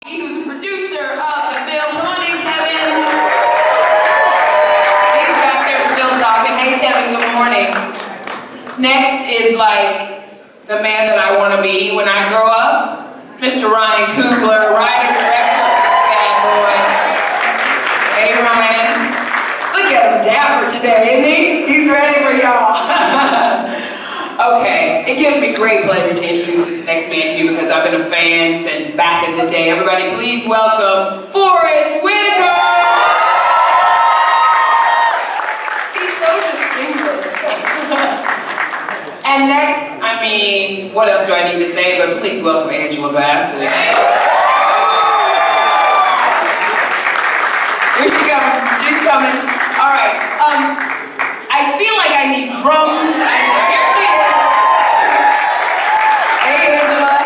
Who's the producer of the film. Come on in, Kevin. He's back there still talking. Hey, Kevin, good morning. Next is like the man that I want to be when I grow up. Mr. Ryan Coogler, writer, director, bad boy. Hey, Ryan. Look at him dapper today, isn't he? He's ready for y'all. Okay, it gives me great pleasure to introduce this next man to you because I've been a fan since back in the day. Everybody, please welcome Whitaker. He's so distinguished. And next, I mean, what else do I need to say? But please welcome Bassett. Here she comes. She's coming. All right. I feel like I need drums. Here she is. Hey, Angela.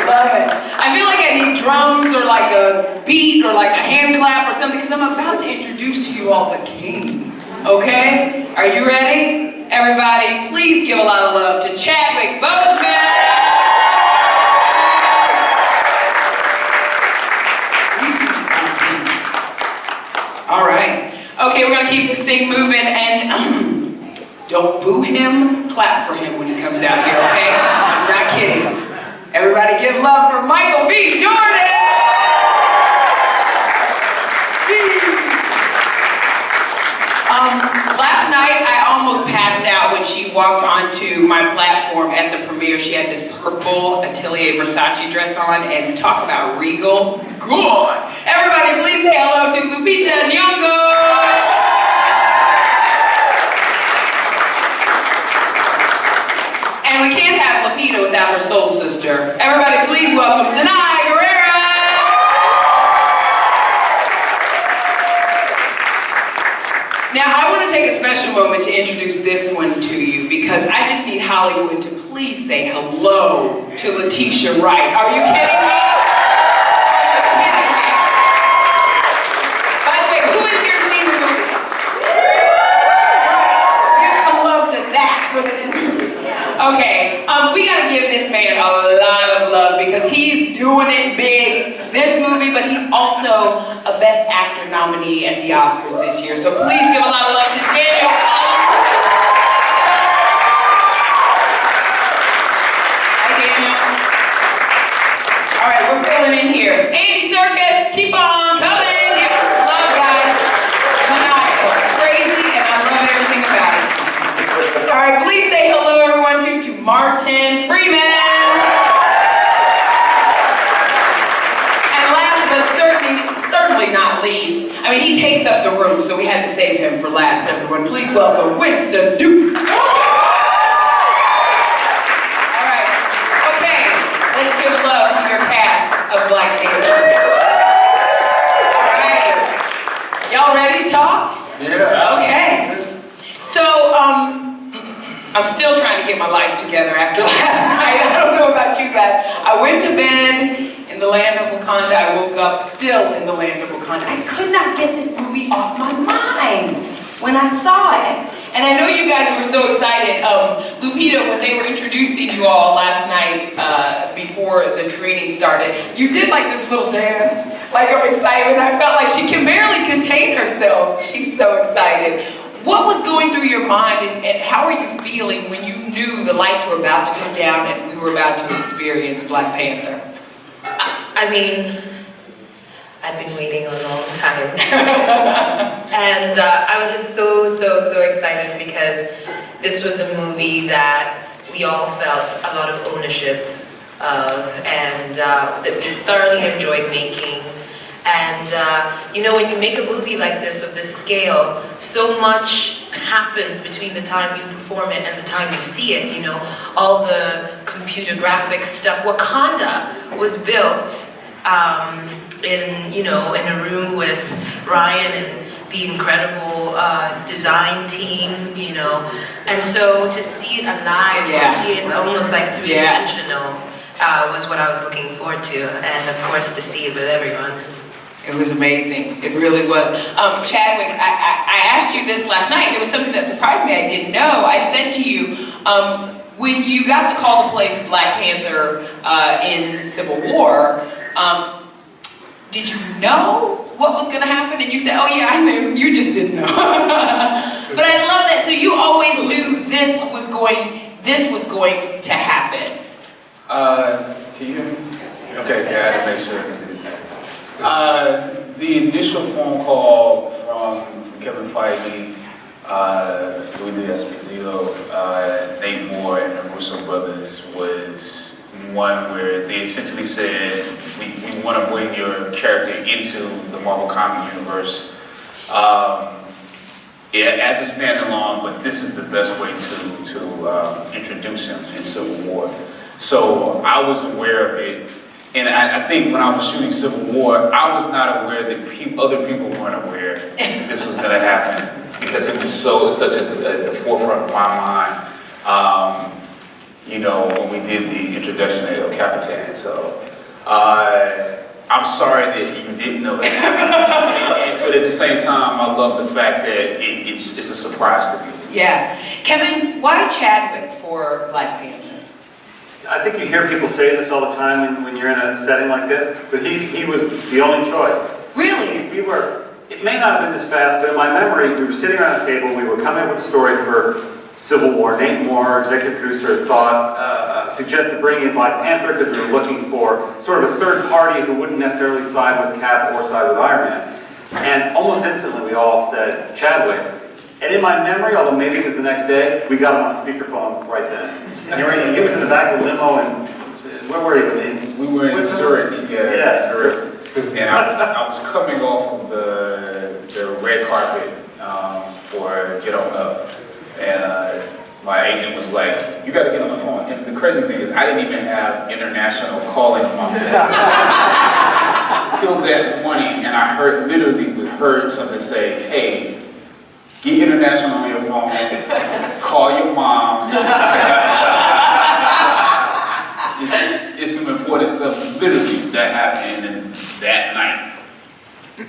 Love it. I feel like I need drums or like a beat or like a hand clap or something because I'm about to introduce to you all the king. Okay? Are you ready? Everybody, please give a lot of love to Chadwick Boseman. All right. Okay, we're gonna keep this thing moving and don't boo him, clap for him when he comes out here, okay? I'm not kidding. Everybody give love for Michael B. Jordan! Last night I almost passed out when she walked onto my platform at the premiere. She had this purple Atelier Versace dress on, and talk about regal. Good! Everybody please say hello to Lupita and Nyong'o! And we can't have Lupita without her soul sister. Everybody please welcome Danai, Gurira! Now I want to take a special moment to introduce this one to you because I just need Hollywood to please say hello to Letitia Wright. Are you kidding me? By the way, who in here seen the movie? Give some love to that for this movie. Okay, we gotta give this man a lot of love because he's doing it big this movie, but he's also a Best Actor nominee at the Oscars this year. So please give a lot of love to Daniel. Hi, Daniel. All right, we're filling in here. Andy Serkis, keep on coming. Give us some love, guys. Maniacal, crazy, and I love everything about it. All right, please say hello, everyone, to Martin Freeman. And last but certainly not least, I mean, he takes up the room, so we had to save him for last, everyone. Please welcome Winston Duke. All right, okay, let's give love to your cast of Black Panther. All right, y'all ready to talk? Yeah. Okay. So, I'm still trying to get my life together after last night. I don't know about you guys. I went to bed in the land of Wakanda. I woke up still in the land of Wakanda. I could not get this movie off my mind when I saw it. And I know you guys were so excited. Lupita, when they were introducing you all last night before the screening started, you did like this little dance, like of excitement. I felt like she can barely contain herself. She's so excited. What was going through your mind and how are you feeling when you knew the lights were about to go down and we were about to experience Black Panther? I mean, I've been waiting a long time. And I was just so excited because this was a movie that we all felt a lot of ownership of and that we thoroughly enjoyed making. And you know, when you make a movie like this, of this scale, so much happens between the time you perform it and the time you see it, you know, all the computer graphics stuff. Wakanda was built in a room with Ryan and the incredible design team, you know, and so to see it alive, to see it almost like three-dimensional was what I was looking forward to, and of course to see it with everyone. It was amazing. It really was. Chadwick, I asked you this last night, and it was something that surprised me. I didn't know. I said to you, when you got the call to play Black Panther in Civil War, did you know what was gonna happen? And you said, oh yeah, I knew, you just didn't know. But I love that, so you always knew this was going to happen. Can you hear me? Okay, I had to make sure. The initial phone call from Kevin Feige, Louis Esposito, Nate Moore, and the Russo brothers was one where they essentially said, we want to bring your character into the Marvel Comics universe as a standalone, but this is the best way to introduce him in Civil War. So I was aware of it, and I think when I was shooting Civil War, I was not aware that other people weren't aware that this was going to happen, because it was such at the forefront of my mind. You know, when we did the introduction of El Capitan. So I'm sorry that you didn't know that, but at the same time, I love the fact that it's a surprise to me. Yeah, Kevin, why Chadwick for Black Panther? I think you hear people say this all the time when you're in a setting like this, but he was the only choice. Really? It may not have been this fast, but in my memory, we were sitting around a table, we were coming up with a story for Civil War. Nate Moore, executive producer, suggested bringing in Black Panther because we were looking for sort of a third party who wouldn't necessarily side with Cap or side with Iron Man. And almost instantly, we all said Chadwick. And in my memory, although maybe it was the next day, we got him on speakerphone right then. And he was in the back of the limo, and where were you? We were in Zuri, yeah, Zuri. And I was coming off of the red carpet for Get On Up, and my agent was like, "You got to get on the phone." And the crazy thing is, I didn't even have international calling on my phone until that morning, and I literally heard something say, "Hey, get international on your phone, call your mom." It's some important stuff literally that happened that night.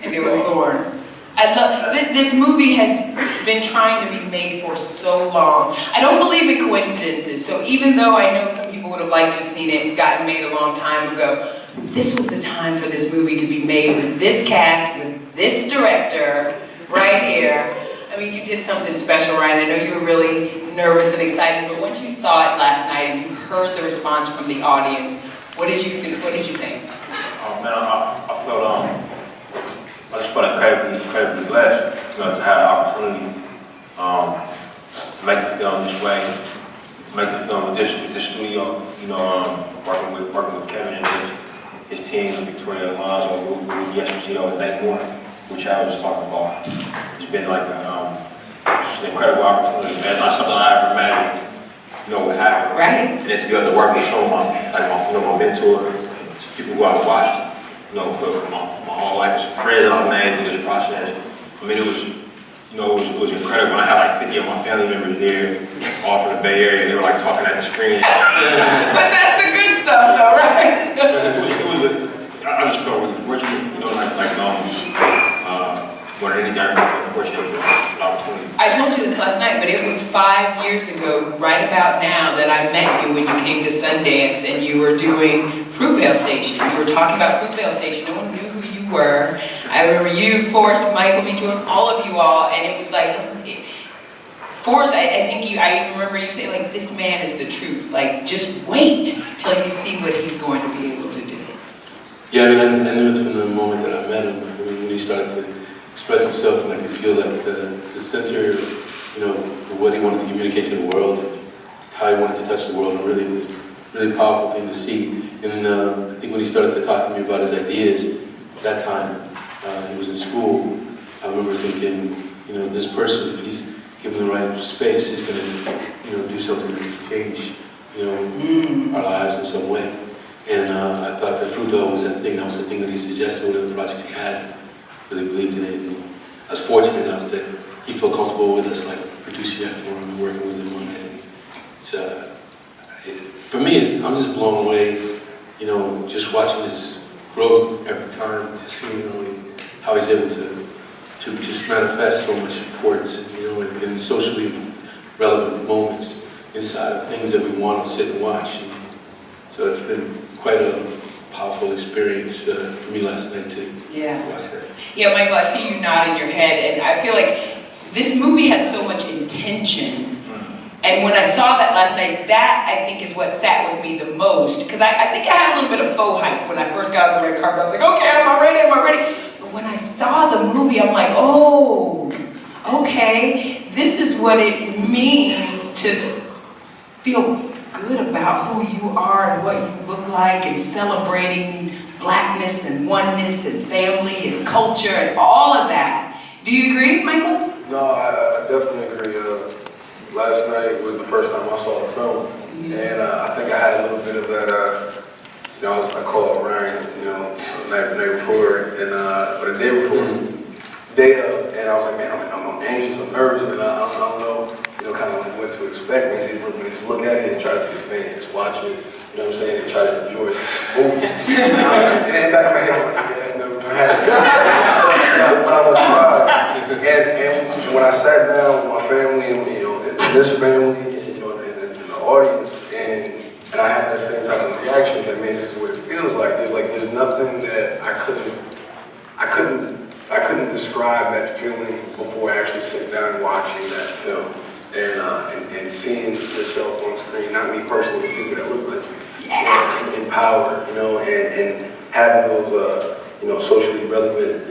And it was born. I love, this movie has been trying to be made for so long. I don't believe in coincidences, so even though I know some people would have liked to have seen it and gotten made a long time ago, this was the time for this movie to be made with this cast, with this director, right here. I mean, you did something special, Ryan. I know you were really nervous and excited, but once you saw it last night and you heard the response from the audience, what did you think? Oh man, I felt I just felt incredibly blessed, to have the opportunity to make the film this way, to make the film with this studio, working with Kevin and his team, Victoria Alonso, Louis Esposito, and Nate Moore, which I was talking about. It's been like just an incredible opportunity, man. Not something I ever imagined, would happen. Right. And it's because of work with show my mentor, people who I've watched, for my whole life, some friends that I've made through this process. I mean, it was incredible. When I had like 50 of my family members there, all from the Bay Area, they were like talking at the screen. But that's the good stuff, though, right? I just felt really fortunate, more than anything, I felt fortunate with the opportunity. I told you this last night, but it was 5 years ago, right about now, that I met you when you came to Sundance and you were doing Fruitvale Station. You were talking about Fruitvale Station. No one knew who you were. I remember you, Forrest, Michael, me too, and all of you all, and it was like, Forrest, I remember you saying, like, this man is the truth. Like, just wait till you see what he's going to be able to do. Yeah, I knew it from the moment that I met him. When he started to express himself, and I could feel like the center, of what he wanted to communicate to the world, how he wanted to touch the world, and really was a really powerful thing to see. And I think when he started to talk to me about his ideas, at that time, he was in school, I remember thinking, this person, if he's given the right space, is going to, do something to change, our lives in some way. And I thought the Fruitvale was that thing. That was the thing that he suggested, whatever project he had. Really believed in it. And I was fortunate enough that he felt comfortable with us, like producing that for him and working with him on it. For me, I'm just blown away, just watching this grow every time, just seeing how he's able to just manifest so much importance, in socially relevant moments inside of things that we want to sit and watch. So it's been quite a powerful experience for me last night to Yeah. watch that. Yeah, Michael, I see you nodding your head, and I feel like this movie had so much intention. And when I saw that last night, that I think is what sat with me the most. Because I think I had a little bit of faux hype when I first got on the red carpet. I was like, okay, am I ready? Am I ready? But when I saw the movie, I'm like, oh, okay, this is what it means to feel good about who you are and what you look like, and celebrating blackness and oneness and family and culture and all of that. Do you agree, Michael? No, I definitely agree. Last night was the first time I saw the film, and I think I had a little bit of that. I called Ryan, night before, and or the day before, day of, and I was like, man, I'm anxious, I'm nervous, and I don't know, kind of like what to expect. And he said, look, man, just look at it and try to be a fan, just watch it, you know what I'm saying, and try to enjoy the movie. And back in my head, I'm like, yeah, that's never gonna happen. But I'm gonna try. And when I sat down with my family and this family, and the audience, and I had that same type of reaction that, man, this is what it feels like. There's nothing that I couldn't describe that feeling before actually sitting down and watching that film and seeing yourself on screen. Not me personally, but people that look like me. Yeah. Empowered, and having those socially relevant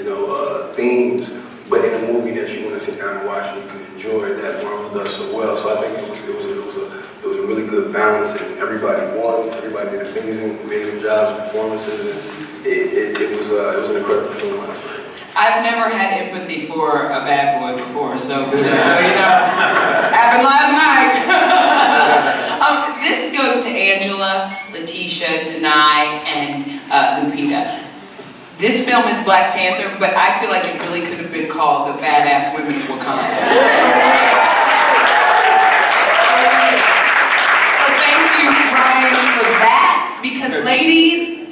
themes, but in a movie that you want to sit down and watch and you can enjoy, that Marvel does so well. So I think it was a really good balance, and everybody won. Everybody did amazing jobs and performances, and it was an incredible film last night. I've never had empathy for a bad boy before, so just so you know, happened last night. This goes to Angela, Letitia, Danai, and Lupita. This film is Black Panther, but I feel like it really could have been called The Badass Women of Wakanda. So thank you, Ryan, for that, because ladies,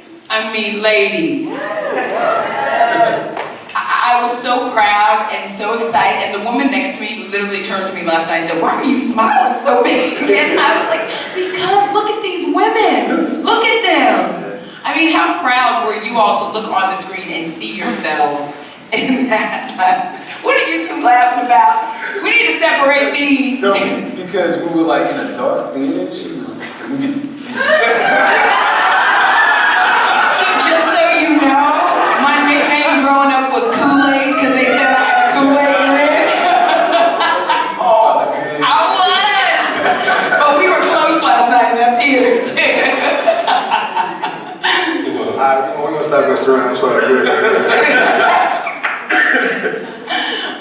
I was so proud and so excited, and the woman next to me literally turned to me last night and said, why are you smiling so big? And I was like, because look at these women, look at them. I mean, how proud were you all to look on the screen and see yourselves in that last night? What are you two laughing about? We need to separate these. No, because we were like in a dark theater. So just so you know, my nickname growing up was Kool-Aid because they said I had a Kool-Aid drink. Oh, I was! But we were close last night in that theater too. We're gonna stop messing around. I'm sorry.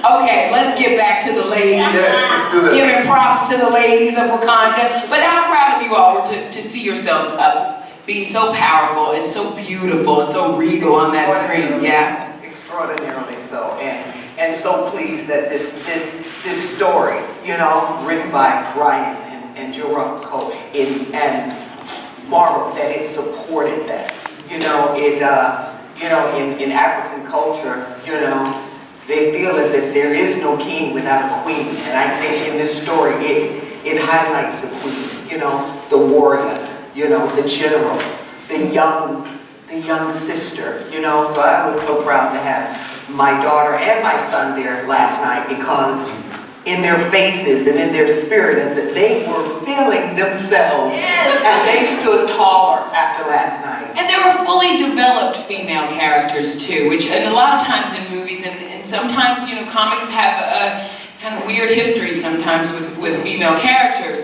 Okay, let's get back to the ladies. Yes, let's do that. Giving props to the ladies of Wakanda. But how proud of you all were to see yourselves up, being so powerful and so beautiful and so regal on that screen. Yeah. Extraordinarily so, and so pleased that this story, written by Ryan and Okoye, and Marvel, that it supported that. In African culture, they feel as if there is no king without a queen. And I think in this story, it highlights the queen, the warrior, the general, the young sister, So I was so proud to have my daughter and my son there last night, because in their faces and in their spirit, and that they were feeling themselves, and they stood taller after last night. And there were fully developed female characters too, which, and a lot of times in movies, and sometimes, comics have a kind of weird history sometimes with female characters.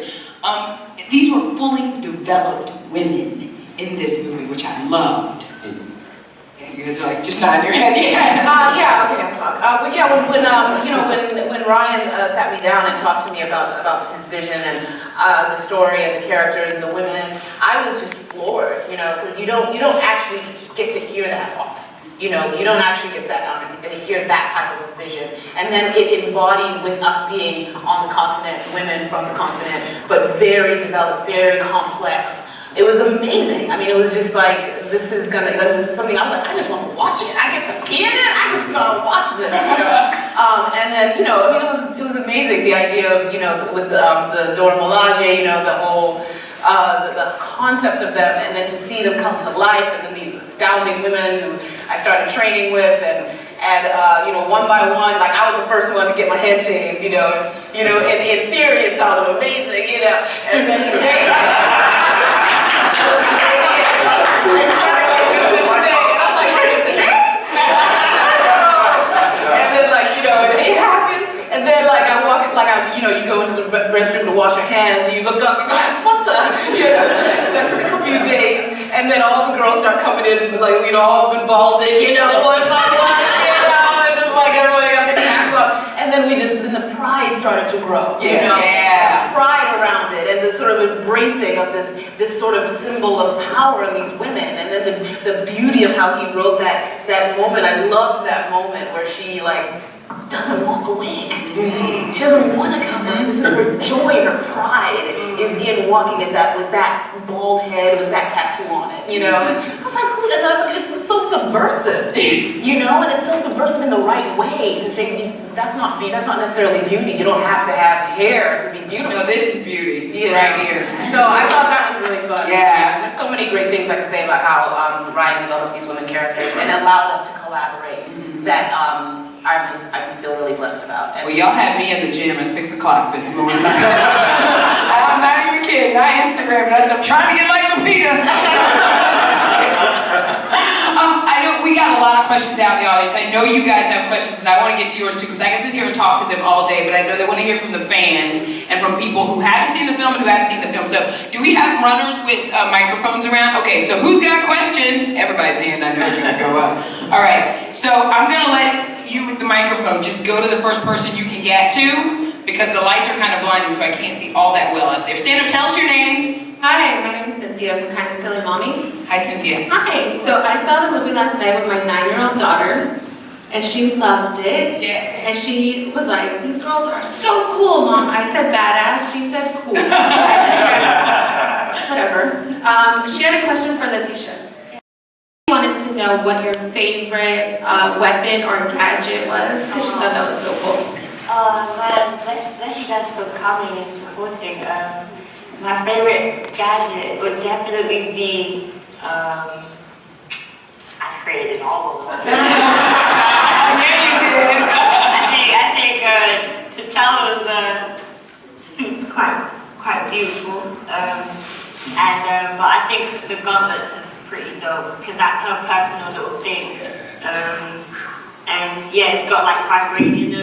These were fully developed women in this movie, which I loved. Yeah, you guys are like just nodding your head. Yes. Yeah, okay, I'll talk. But yeah, when Ryan sat me down and talked to me about his vision and the story and the characters and the women, I was just floored, because you don't actually get to hear that often. You don't actually get sat down and hear that type of a vision. And then it embodied with us being on the continent, women from the continent, but very developed, very complex. It was amazing. I mean, it was just like, this is something I was like, I just want to watch it. I get to be in it. I just want to watch this, And then, it was amazing, the idea of, with the Dora Milaje, the whole, the concept of them, and then to see them come to life, and then these astounding women who I started training with, and you know, one by one, like I was the first one to get my head shaved, you know, in theory it sounded amazing, you know, and then it happened, and then like I walk in, like you know, you go into the restroom to wash your hands, and you look up, and you're like, what the, you know, that took a few days, and then all the girls start coming in, like, you know, all been balding, you know, one by one, you know, and just like everybody got their caps up, and then then the pride started to grow, you know, this pride around it, and the sort of embracing of this sort of symbol of power in these women, and then the beauty of how he wrote that moment. I loved that moment where she like doesn't want the wig. She doesn't want to cover. This is her joy, her pride is in walking with that bald head with that tattoo on it, you know? And I was like, it was so subversive, you know? And it's so subversive in the right way to say that's not necessarily beauty. You don't have to have hair to be beautiful. No, this is beauty, right here. So I thought that was really fun. Yeah. There's so many great things I can say about how Ryan developed these women characters and allowed us to collaborate that I feel really blessed about. Well, y'all had me in the gym at 6 o'clock this morning. I'm not even kidding. I Instagrammed. I said, I'm trying to get like Lupita. I know we got a lot of questions out in the audience. I know you guys have questions, and I want to get to yours too, because I can sit here and talk to them all day, but I know they want to hear from the fans and from people who haven't seen the film and who have seen the film. So, do we have runners with microphones around? Okay, so who's got questions? Everybody's hand, I know, is going to go up. All right, so I'm going to let you with the microphone just go to the first person you can get to, because the lights are kind of blinding, so I can't see all that well out there. Stand up, tell us your name. Hi, my name is Cynthia from Kind of Silly Mommy. Hi, Cynthia. Hi, so I saw the movie last night with my 9-year-old daughter, and she loved it. Yeah. And she was like, these girls are so cool, Mom. I said badass, she said cool. Whatever. She had a question for Letitia. She wanted to know what your favorite weapon or gadget was, because she thought that was so cool. Bless you guys for coming and supporting. My favorite gadget would definitely be, I created all of them. Yeah, you did. I think T'Challa's suit's quite beautiful. But I think the gauntlets is pretty dope, because that's her personal little thing. And yeah, it's got like vibranium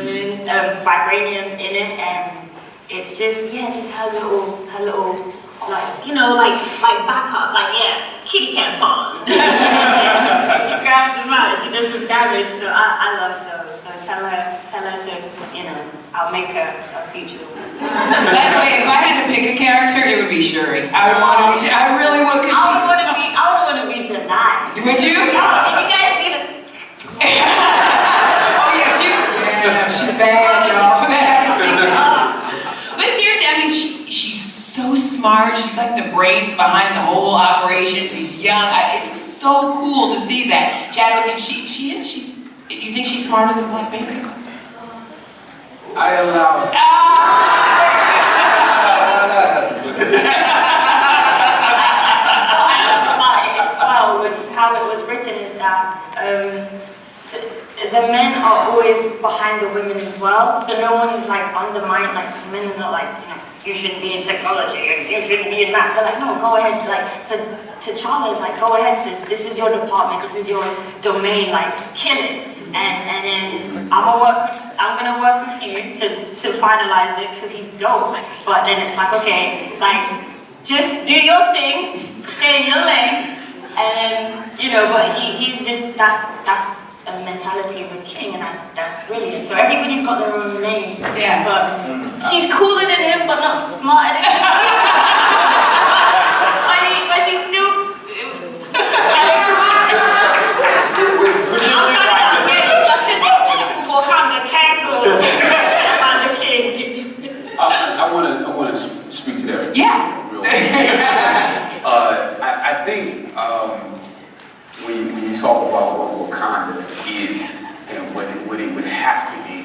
in it, and it's just her little like, you know, like backup, like kitty cat paws. She grabs them out, she does some damage, so I love those. So tell her to, you know, I'll make her a future one. By the way, if I had to pick a character, it would be Shuri. I would want to be. I really would, because I would want to be Danai. Would you? Did you guys see the? Oh yeah, she's bad, y'all. For that, I haven't seen her. But seriously, I mean, she's so smart. She's like the brains behind the whole operation. She's young. It's so cool to see that. Chadwick, and she's. You think she's smarter than Black Panther? I allow it. Well, with how it was written is that the men are always behind the women as well, so no one's like undermined, like men are not like, you know, you shouldn't be in technology, and you shouldn't be in maths. They're like, no, go ahead, like, so T'Challa is like, go ahead sis, this is your department, this is your domain, like, kill it. And then I'm gonna work with you to finalize it, because he's dope. But then it's like, okay, like, just do your thing, stay in your lane, and then, you know, but he's just, that's a mentality of a king, and that's brilliant. So everybody's got their own lane. Yeah. But she's cooler than him, but not smarter than him. but she's still. I want to speak to that. Yeah. Real quick. I think when you talk about what Wakanda is and what it would have to be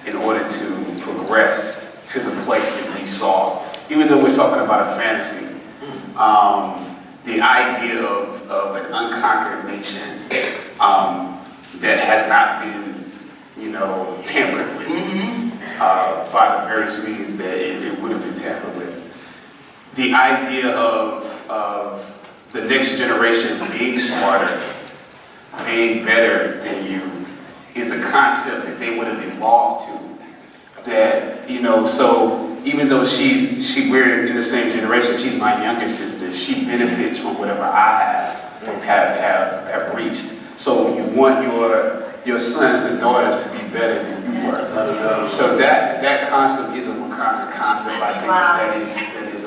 in order to progress to the place that we saw, even though we're talking about a fantasy, the idea of an unconquered nation that has not been, you know, tampered with by the various means that it would have been tampered with. The idea of the next generation being smarter, being better than you, is a concept that they would have evolved to. That, you know, so even though we're in the same generation, she's my younger sister, she benefits from whatever I have reached. So you want your sons and daughters to be better than you were. So that concept is a Wakanda concept, I think. That is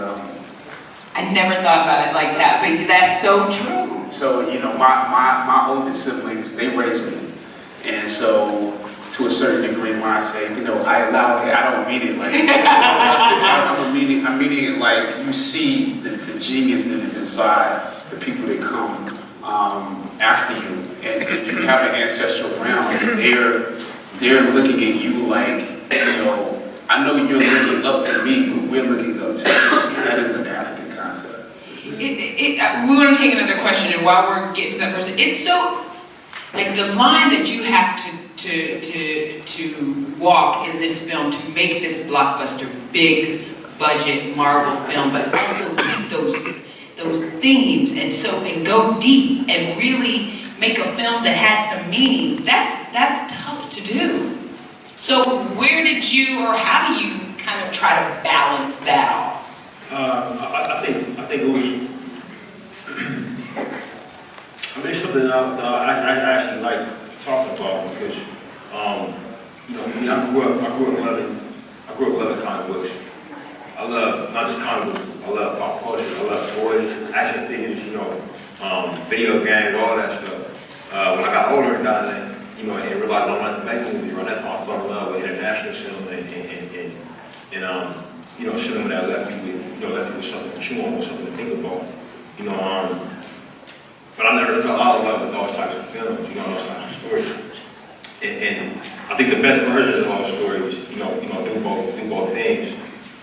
I never thought about it like that, but that's so true. So, you know, my oldest siblings, they raised me. And so, to a certain degree, when I say, you know, I allow it, I don't mean it like I'm meaning it like you see the genius that is inside the people that come after you. And if you have an ancestral realm, they're looking at you like, you know, I know you're looking up to me, but we're looking up to you. That is an African concept. We want to take another question, and while we're getting to that person, it's so, like the line that you have to walk in this film to make this blockbuster, big budget Marvel film, but also keep those themes and go deep and really make a film that has some meaning. That's tough to do. So where did you, or how do you kind of try to balance that off? I think it was. I mean, it's something that I actually like talking about because, you know, I mean, I grew up loving comic books. I love not just comic books. I love pop culture. I love toys, action figures. You know, video games, all that stuff. When I got older and got in, you know, and realized I wanted to make movies, right? That's how I fell in love with international cinema and you know, cinema that left me with something to chew on, something to think about. You know, but I never fell out of love with those types of films, you know, those types of stories. And I think the best versions of those stories, you know, do both things.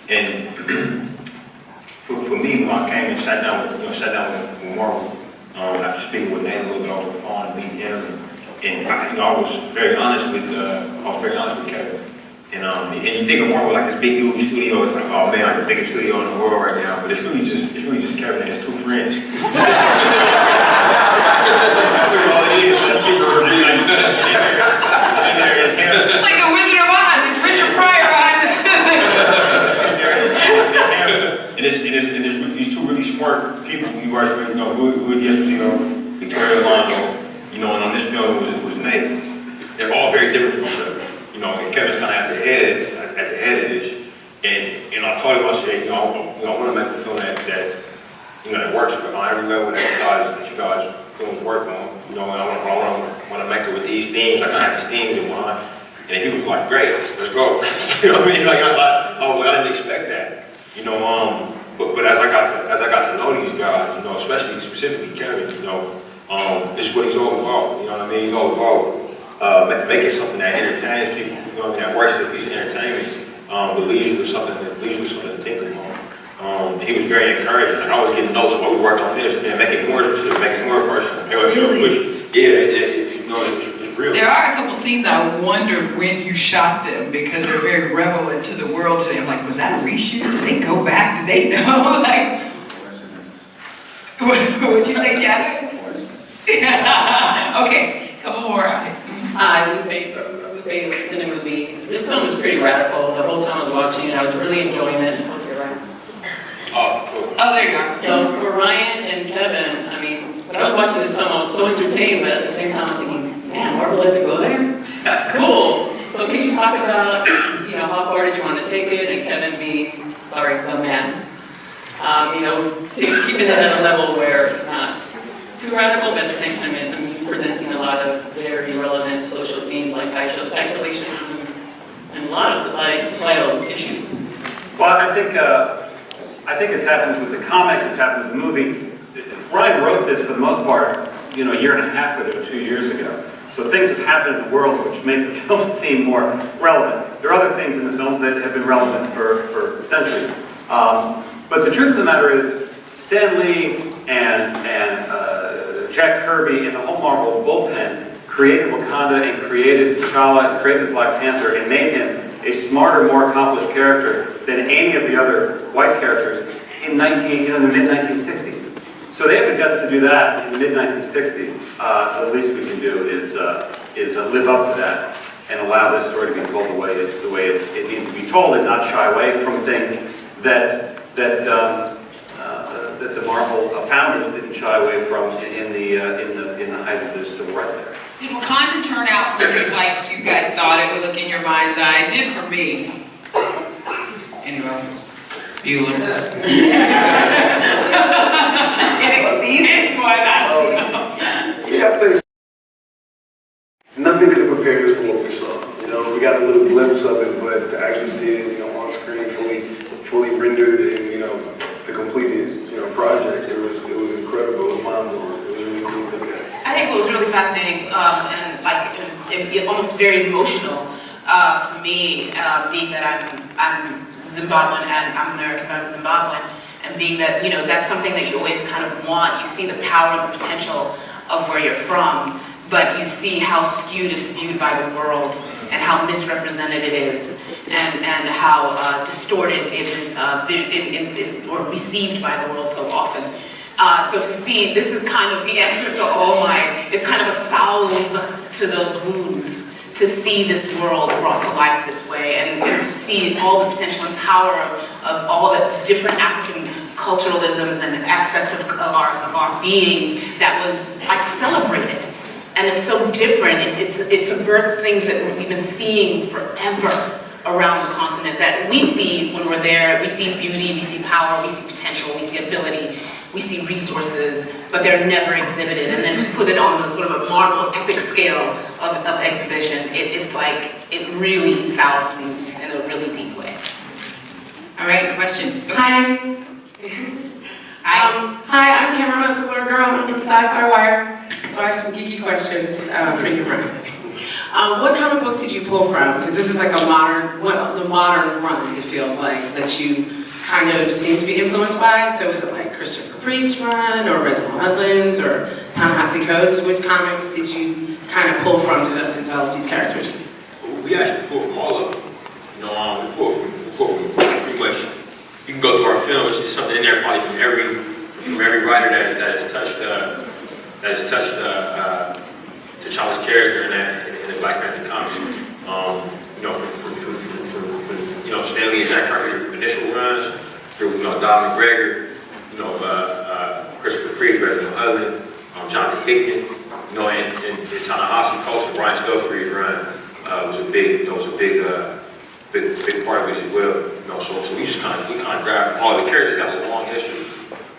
And for me, when I came and sat down with Marvel, after speaking with Nate a little bit over the phone and meeting him, and you know, I was very honest with Kevin. And you think of Marvel like this big huge studio, it's like, oh man, like the biggest studio in the world right now, but it's really just Kevin and his two friends. It's like the Wizard of Oz, it's Richard Pryor behind And it's these two really smart people you guys with, you know, Victoria Alonso, you know, and on this film it was Nate. They're all very different from each other. You know, and Kevin's kind of at the head of this, and I told him, I said, you know, I want to make a film that you know, that works on every level that you guys films work on. You know, and I want to make it with these themes. Like I have these themes in mind, and he was like, great, let's go. You know what I mean? Like I was like, I didn't expect that. You know, but as I got to know these guys, you know, especially specifically Kevin, you know, this is what he's all about. You know what I mean? He's all about making something that entertains people, you know, that works as a piece of entertainment, but leaves you with something to think about. He was very encouraging. Like, I was getting notes while we were working on this, and make it more specific, make it more personal. Really? Which, you know, it's real. There are a couple scenes I wondered when you shot them because they're very relevant to the world today. I'm like, was that a reshoot? Did they go back? Did they know? Like, what'd you say, Chadwick? Okay, a couple more out here. Hi, Lupe Cinemovie. This film was pretty radical. The whole time I was watching it, I was really enjoying it. Okay, right. Oh, cool. Oh, there you go. So for Ryan and Kevin, I mean, when I was watching this film, I was so entertained, but at the same time, I was thinking, man, Marvel let it go there? Cool. So can you talk about, you know, how far did you want to take it, and Kevin being, a man, you know, keeping it at a level where it's not too radical, but at the same time, presenting a lot of very relevant social themes like isolationism and a lot of societal issues. Well, I think it's happened with the comics, it's happened with the movie. Ryan wrote this for the most part, you know, a year and a half ago, 2 years ago. So things have happened in the world which make the film seem more relevant. There are other things in the films that have been relevant for centuries. But the truth of the matter is, Stan Lee and Jack Kirby and the whole Marvel bullpen created Wakanda and created T'Challa and created Black Panther and made him a smarter, more accomplished character than any of the other white characters in the mid-1960s. So they have the guts to do that in the mid-1960s. The least we can do is live up to that and allow this story to be told the way it needs to be told, and not shy away from things that the Marvel founders didn't shy away from in the height of the civil rights era. Did Wakanda turn out looking like you guys thought it would look in your mind's eye? It did for me. Anyway, Bueller. It exceeded what I Yeah, I think so. Nothing could have prepared us for what we saw. You know, we got a little glimpse of it, but to actually see it, you know, on screen, fully rendered, and you know, the completed, you know, project, it was incredible. It was mind-blowing. It was really cool to look at. I think it was really fascinating and like it almost very emotional for me, being that I'm Zimbabwean and I'm American, but I'm Zimbabwean, and being that, you know, that's something that you always kind of want. You see the power and the potential of where you're from, but you see how skewed it's viewed by the world and how misrepresented it is, and how distorted it is or received by the world so often. So to see, this is kind of the answer to all my, it's kind of a salve to those wounds, to see this world brought to life this way, and to see all the potential and power of all the different African culturalisms and aspects of our being that was like celebrated. And it's so different, it subverts things that we've been seeing forever around the continent, that we see when we're there. We see beauty, we see power, we see potential, we see ability, we see resources, but they're never exhibited. And then to put it on the sort of a Marvel epic scale of exhibition, it's like, it really salves wounds in a really deep way. All right, questions? Go. Hi. Hi, I'm Cameron, the Coogler girl. I'm from Sci-Fi Wire. So I have some geeky questions for you, Ryan. What comic books did you pull from? Because this is like a modern, the modern runs, it feels like, that you kind of seem to be influenced by. So is it like Christopher Priest's run, or Reginald Hudlin's, or Ta-Nehisi Coates? Which comics did you kind of pull from to develop these characters? We actually pull from all of them. You know, we pull from pretty much. You can go through our films. There's something in there probably from every writer that has touched T'Challa's character in the Black Panther comics. You know, from you know, Stanley and Jack Kirby's initial runs, through, you know, Don McGregor, you know, Christopher Priest, Reginald Hudlin, Jonathan Hickman, you know, and Ta-Nehisi Coates and Brian Stelfree's run was a big part of it as well. You know, so we kind of grabbed all the characters got a long history.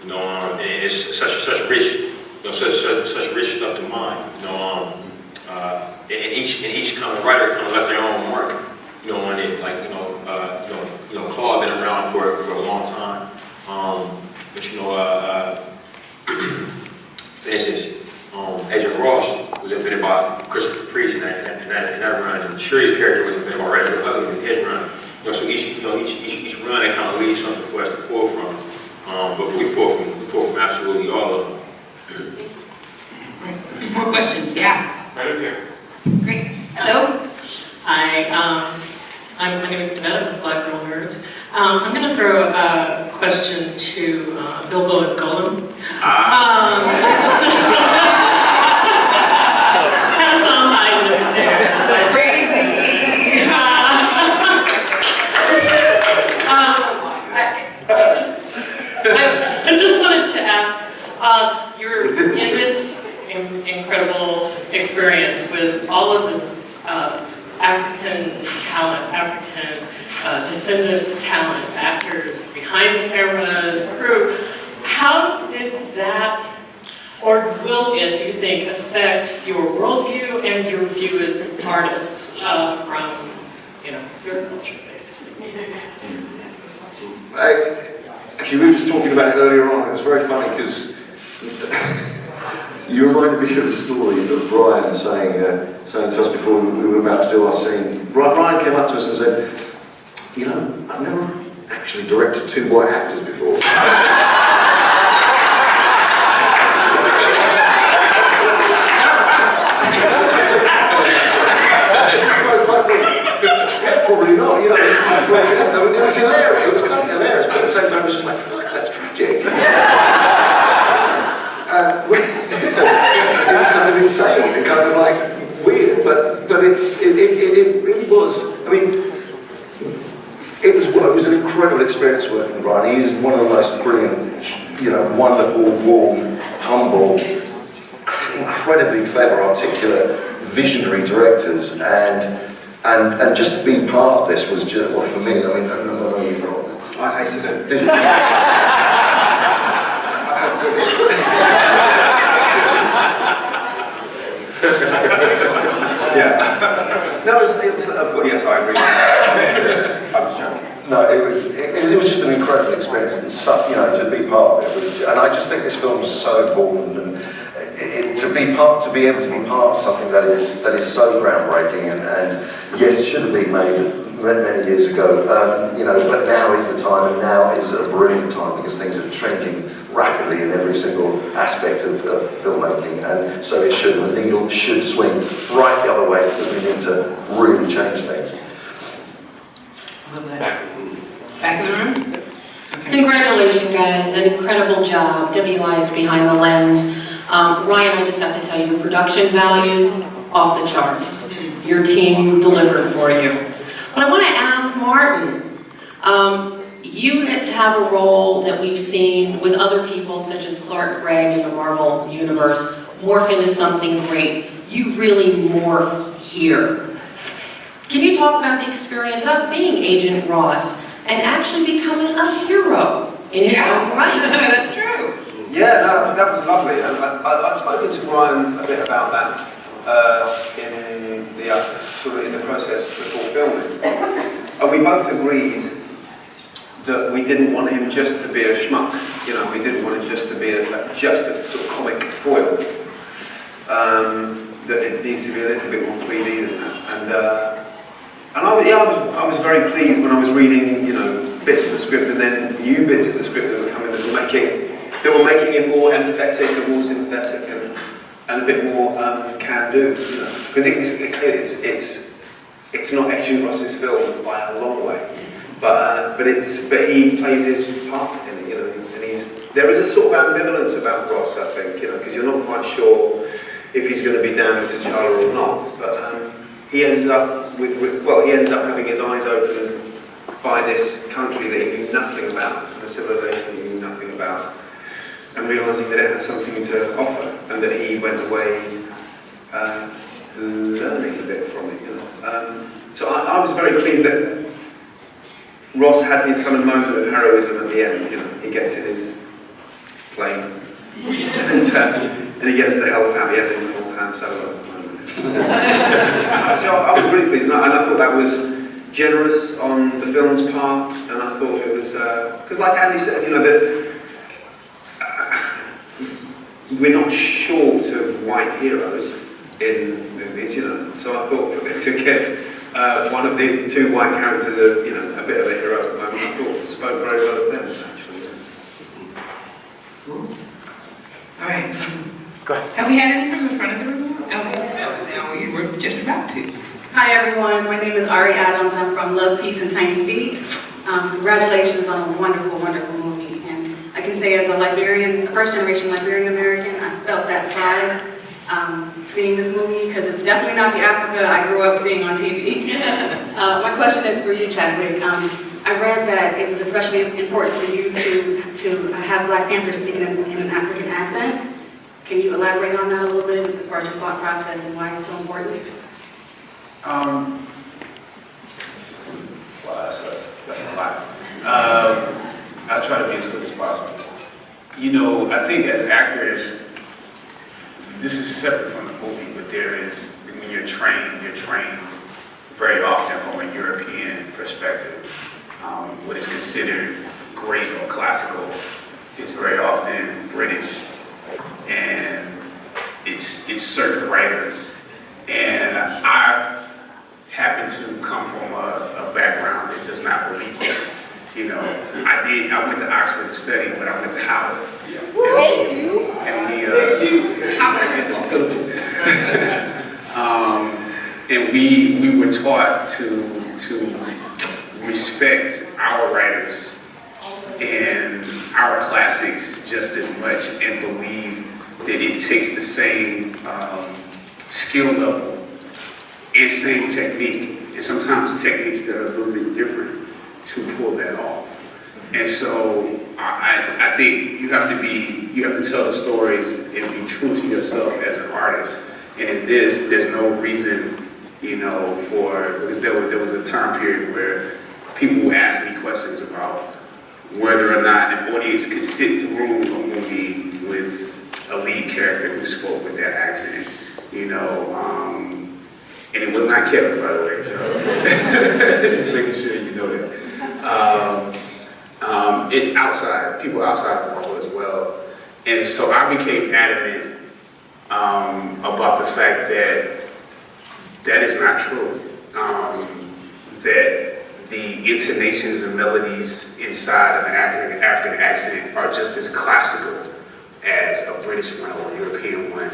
You know, and it's such rich, you know, such rich stuff to mine. You know, and each kind of writer kind of left their own mark. You know, on it, like, you know, Klaue been around for a long time. But you know, for instance, Agent Ross was invented by Christopher Priest in that run, and Shuri's character was invented by Reginald Hudlin in his run. You know, so each run that kind of leaves something for us to pull from. But we pull from absolutely all of them. More questions? Yeah. Right up here. Great. Hello. Hi, my name is Vanetta, Black Girl Nerds. I'm going to throw a question to Bilbo and Gollum. Kind of some high note there. Crazy. I just wanted to ask, you're in this incredible experience with all of this African talent, African descendants talent, actors behind the cameras, crew. How did that, or will it, you think, affect your worldview and your view as artists from, you know, your culture, basically? Actually, we were just talking about it earlier on. It was very funny because you reminded me of a story of Ryan saying to us before we were about to do our scene. Ryan came up to us and said, you know, I've never actually directed two white actors before. was hilarious. It was kind of hilarious, but at the same time, it was just like, fuck, that's tragic. It was kind of insane and kind of like weird, but it really was. I mean, it was an incredible experience working with Ryan. He's one of the most brilliant, wonderful, warm, humble, incredibly clever, articulate, visionary directors, and just to be part of this was just, well, for me, I mean, I don't know you from. I hated it. Did you? Yeah. No, it was yes, I agree. I was joking. No, it was just an incredible experience, and to be part of it was, and I just think this film is so important, and to be able to be part of something that is so groundbreaking, and yes, should have been made many years ago, but now is the time, and now is a brilliant time because things are changing rapidly in every single aspect of filmmaking, and so the needle should swing right the other way because we need to really change things. Back in the room? Congratulations, guys, an incredible job. WI is behind the lens. Ryan, I just have to tell you, production values off the charts. Your team delivered for you. But I want to ask Martin, you get to have a role that we've seen with other people such as Clark Gregg in the Marvel Universe morph into something great. You really morph here. Can you talk about the experience of being Agent Ross and actually becoming a hero in his own right? That's true. Yeah, no, that was lovely. And I'd spoken to Ryan a bit about that in the process before filming, and we both agreed that we didn't want him just to be a schmuck. We didn't want him just to be just a sort of comic foil. That it needs to be a little bit more 3D than that. And I was very pleased when I was reading, bits of the script and then new bits of the script that were coming that were making it more empathetic and more sympathetic and a bit more can-do, because it's not Agent Ross's film by a long way, but he plays his part in it, and there is a sort of ambivalence about Ross, I think, because you're not quite sure if he's going to be down to T'Challa or not, but he ends up having his eyes opened by this country that he knew nothing about, a civilization he knew nothing about, and realising that it had something to offer, and that he went away learning a bit from it. So I was very pleased that Ross had this kind of moment of heroism at the end. He gets in his plane and he gets the help out. He has his little Han Solo moment. So I was really pleased, and I thought that was generous on the film's part, and I thought it was because, like Andy said, that we're not short of white heroes in movies, So I thought to give one of the two white characters a bit of a hero moment, I thought it spoke very well of them, actually. All right. Go ahead. Have we had any from the front of the room? Okay. Now we're just about to. Hi everyone, my name is Ari Adams. I'm from Love, Peace, and Tiny Feet. Congratulations on a wonderful, wonderful movie. And I can say as a Liberian, a first-generation Liberian American, I felt that pride seeing this movie, because it's definitely not the Africa I grew up seeing on TV. My question is for you, Chadwick. I read that it was especially important for you to have Black Panther speaking in an African accent. Can you elaborate on that a little bit as far as your thought process and why it's so important? Well, that's a lot. I'll try to be as quick as possible. I think as actors, this is separate from the movie, but when you're trained very often from a European perspective. What is considered great or classical is very often British, and it's certain writers. And I happen to come from a background that does not believe that. I went to Oxford to study, but I went to Howard. Thank you. And we were taught to respect our writers and our classics just as much and believe that it takes the same skill level and same technique, and sometimes techniques that are a little bit different to pull that off. And so I think you have to tell the stories and be true to yourself as an artist. And in this, there's no reason, because there was a time period where people would ask me questions about whether or not an audience could sit through a movie with a lead character who spoke with that accent, and it was not Kevin, by the way, so just making sure you know that. People outside of Marvel as well. And so I became adamant about the fact that that is not true. That the intonations and melodies inside of an African accent are just as classical as a British one or a European one.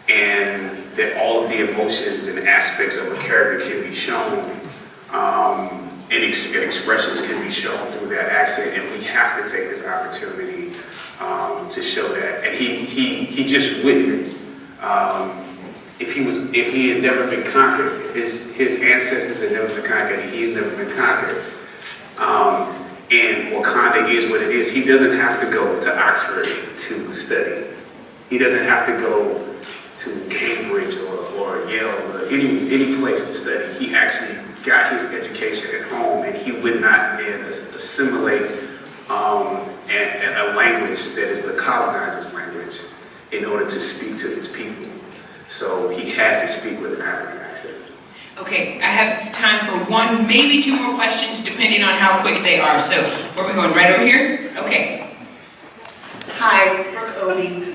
And that all of the emotions and aspects of a character can be shown, and expressions can be shown through that accent, and we have to take this opportunity to show that. And he just wouldn't. If he had never been conquered, if his ancestors had never been conquered, and he's never been conquered, and Wakanda is what it is, he doesn't have to go to Oxford to study. He doesn't have to go to Cambridge or Yale or any place to study. He actually got his education at home, and he would not then assimilate a language that is the colonizer's language in order to speak to his people. So he had to speak with an African accent. Okay, I have time for one, maybe two more questions, depending on how quick they are. So, where are we going? Right over here? Okay. Hi, Brooke Odie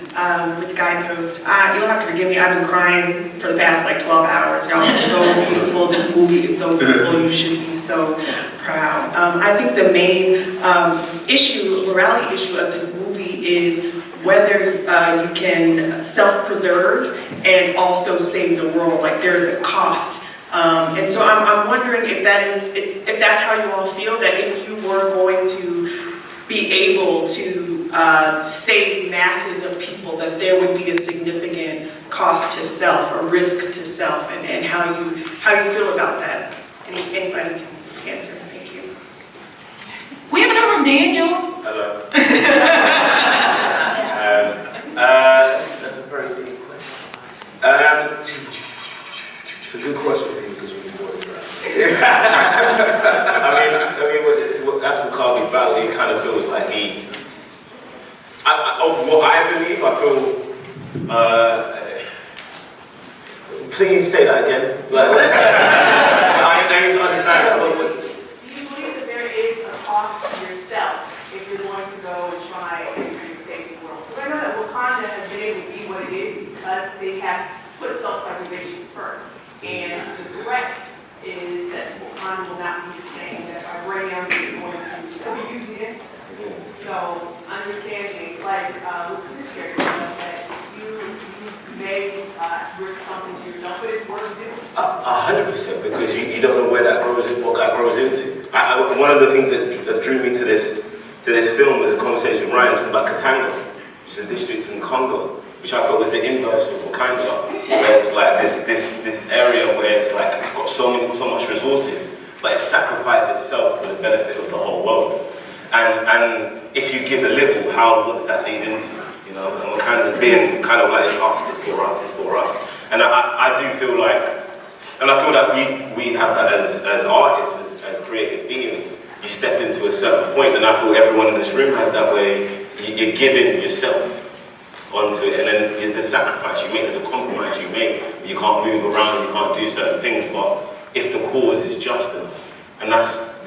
with Guidepost. You'll have to forgive me, I've been crying for the past 12 hours. Y'all are so beautiful. This movie is so beautiful. You should be so proud. I think the main morality issue of this movie is whether you can self-preserve and also save the world. Like, there's a cost. And so I'm wondering if that's how you all feel, that if you were going to be able to save masses of people, that there would be a significant cost to self or risk to self, and how you feel about that. Anybody can answer? Thank you. We have another from Daniel. Hello. That's a very deep question. It's a good question for you because we're bored. That's what Carly's battle. It kind of feels like of what I believe, I feel. Please say that again. I need to understand. Do you believe that there is a cost to yourself if you're going to go and try and save the world? Because I know that Wakanda has been able to be what it is because they have put self-preservation first. And the threat is that Wakanda will not be the same, that vibranium is going to be used against us. So understanding, like with this character, that you may risk something to yourself, but it's worth doing. 100%, because you don't know where what that grows into. One of the things that drew me to this film was a conversation with Ryan talking about Katanga, which is a district in Congo, which I thought was the inverse of Wakanda, where it's like this area where it's like it's got so much resources, but it sacrificed itself for the benefit of the whole world. And if you give a little, what does that lead into? And Wakanda's been kind of like, it's for us. And I do feel like, and I feel that we have that as artists, as creative beings. You step into a certain point, and I feel everyone in this room has that way. You're giving yourself onto it, and then there's a sacrifice you make, there's a compromise you make. You can't move around, you can't do certain things, but if the cause is just enough, and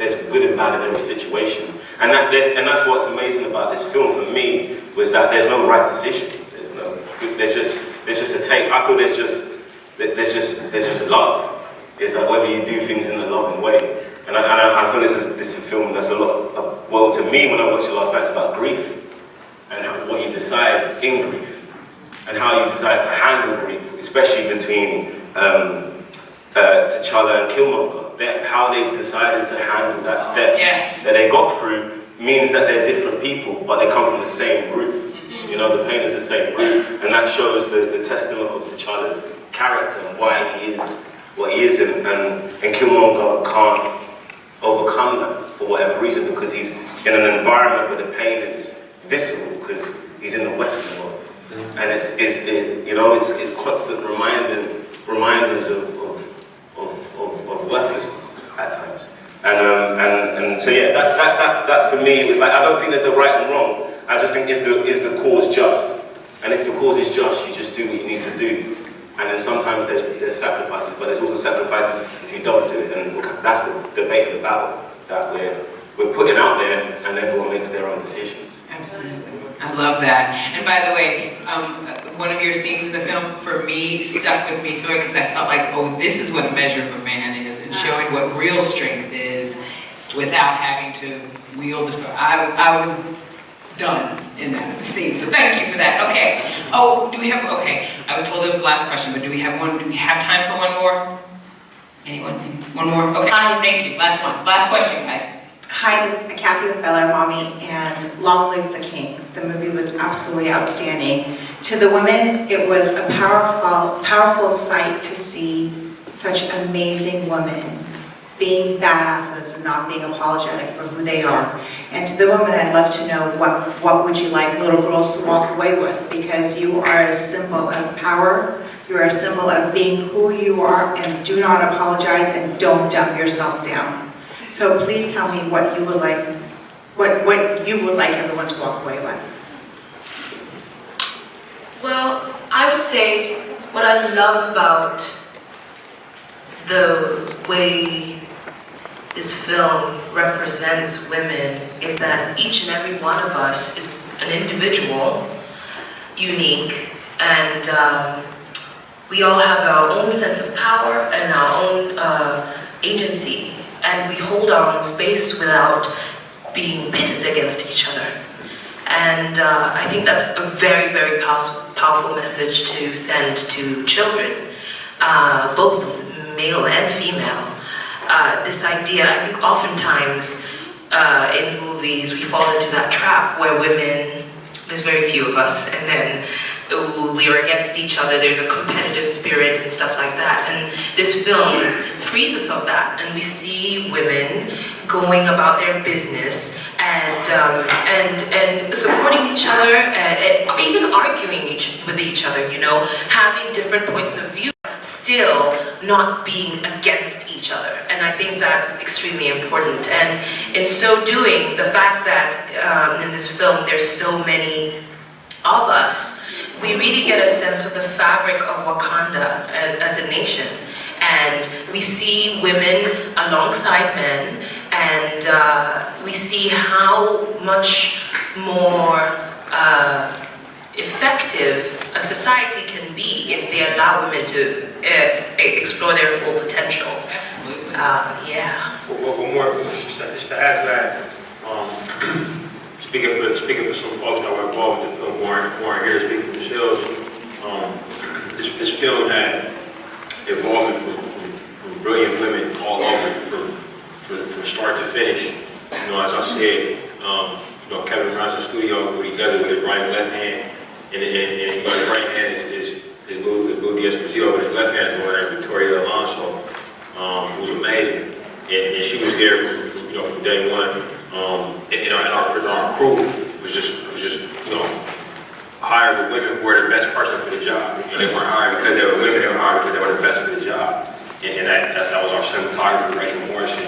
there's good and bad in every situation. And that's what's amazing about this film for me, was that there's no right decision. There's just a take. I feel there's just love. It's like whether you do things in a loving way. And I feel this is a film that's a lot, well, to me when I watched it last night, it's about grief. And what you decide in grief. And how you decide to handle grief, especially between T'Challa and Killmonger. How they've decided to handle that death that they got through means that they're different people, but they come from the same group. You know, the pain is the same group, and that shows the testament of T'Challa's character and why he is what he is, and Killmonger can't overcome that for whatever reason, because he's in an environment where the pain is visceral, because he's in the Western world, and it's constant reminders of worthlessness at times, and so yeah, that's for me. It was like, I don't think there's a right and wrong. I just think is the cause just, and if the cause is just, you just do what you need to do, and then sometimes there's sacrifices, but there's also sacrifices if you don't do it, and that's the debate of the battle that we're putting out there, and everyone makes their own decisions. Absolutely. I love that. And by the way, one of your scenes in the film, for me, stuck with me so because I felt like, oh, this is what measure of a man is, and showing what real strength is without having to wield the sword. I was done in that scene, so thank you for that. Okay. Oh, okay, I was told it was the last question, but do we have time for one more? Anyone? One more? Okay. Hi. Thank you. Last one. Last question, guys. Hi, this is Kathy with Bel Air Mommy, and Long Live the King. The movie was absolutely outstanding. To the women, it was a powerful sight to see such amazing women being badasses and not being apologetic for who they are. And to the women, I'd love to know what would you like little girls to walk away with, because you are a symbol of power. You're a symbol of being who you are, and do not apologize and don't dumb yourself down. So please tell me what you would like, what you would like everyone to walk away with. Well, I would say what I love about the way this film represents women is that each and every one of us is an individual, unique, and we all have our own sense of power and our own agency, and we hold our own space without being pitted against each other. And I think that's a very, very powerful message to send to children, both male and female. This idea, I think oftentimes in movies we fall into that trap where women, there's very few of us, and then we're against each other, there's a competitive spirit and stuff like that. And this film frees us of that, and we see women going about their business and supporting each other, and even arguing with each other, you know, having different points of view, still not being against each other. And I think that's extremely important. And in so doing, the fact that in this film there's so many of us, we really get a sense of the fabric of Wakanda as a nation. And we see women alongside men, and we see how much more effective a society can be if they allow women to explore their full potential. Yeah. Well, more, just to add to that, speaking for some folks that were involved with the film, more here speaking for themselves, this film had evolved from brilliant women all over, from start to finish. You know, as I said, you know, Kevin runs the studio, what he does it with his right and left hand, and you know, his right hand is Lou D'Esposito, but his left hand is Victoria Alonso, who's amazing, and she was there from day one. And our crew was just you know, hired with women who were the best person for the job. You know, they weren't hired because they were women; they were hired because they were the best for the job. And that was our cinematographer, Rachel Morrison,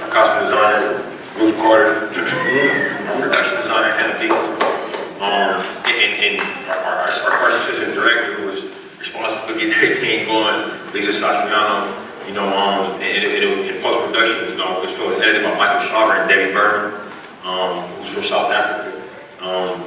our costume designer, Ruth Carter, production designer, Hannah Deacon, and our first assistant director, who was responsible for getting everything going, Lisa Satriano. You know, in post-production, you know, this film was edited by Michael Shaver and Debbie Vernon, who's from South Africa.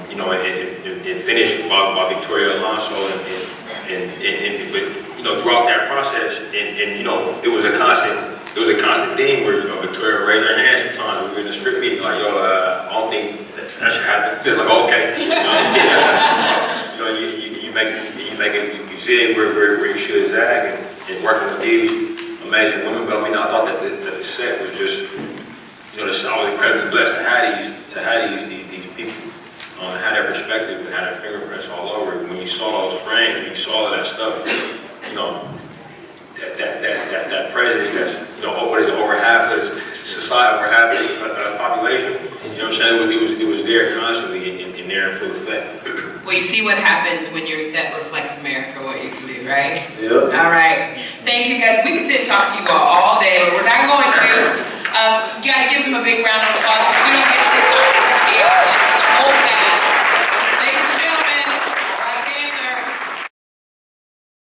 You know, it finished by Victoria Alonso, but you know, throughout that process, and you know, it was a constant theme where, you know, Victoria would raise her hand sometimes when we were in the script meeting, like, yo, I don't think that should happen. It's like, okay, you know, you make it, you said where you should zag, and working with these. amazing women, but I mean, I thought that the set was just, you know, I was incredibly blessed to have these people, and have their perspective and have their fingerprints all over it. When you saw those frames, when you saw all that stuff, you know, that presence that's, you know, what is it, over half of the society, over half of the population, you know what I'm saying? It was there constantly in there in full effect. Well, you see what happens when your set reflects America, what you can do, right? Yep. All right. Thank you, guys. We can sit and talk to you all day, but we're not going to. You guys give them a big round of applause.